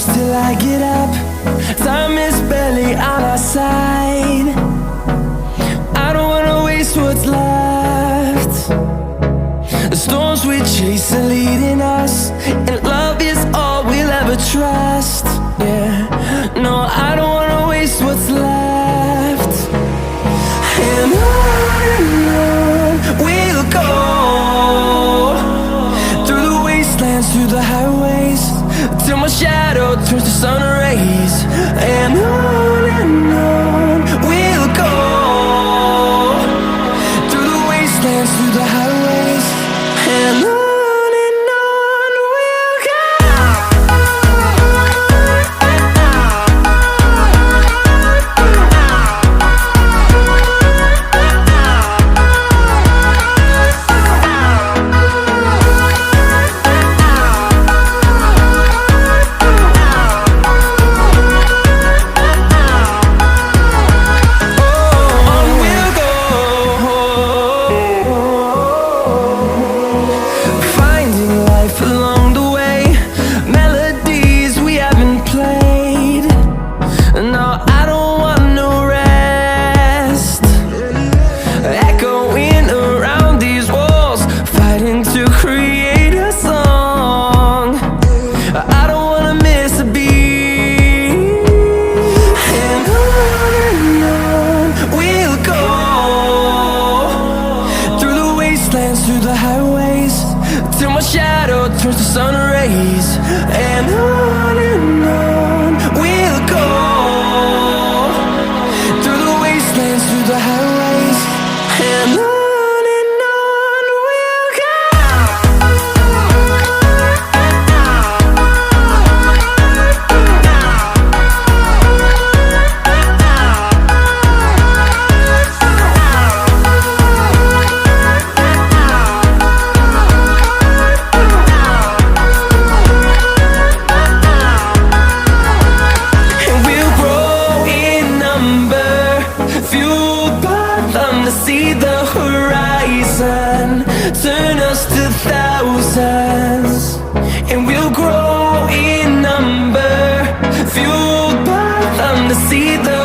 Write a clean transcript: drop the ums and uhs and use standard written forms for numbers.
close till I get up. Time is barely on our side. I don't wanna waste what's left. The storms we chase are leading us, and love is all we'll ever trust. Yeah, no, I don't wanna waste what's left. And on we'll go, through the wastelands, through the highways, till my shadow turns to sun rays. And on we'll go, through the wastelands, through the highways, and on. Through the highways, till my shadow turns to sun rays. And on we'll go, through the wastelands, through the highways, and on. See the horizon turn us to thousands, and we'll grow in number, fueled by them to see the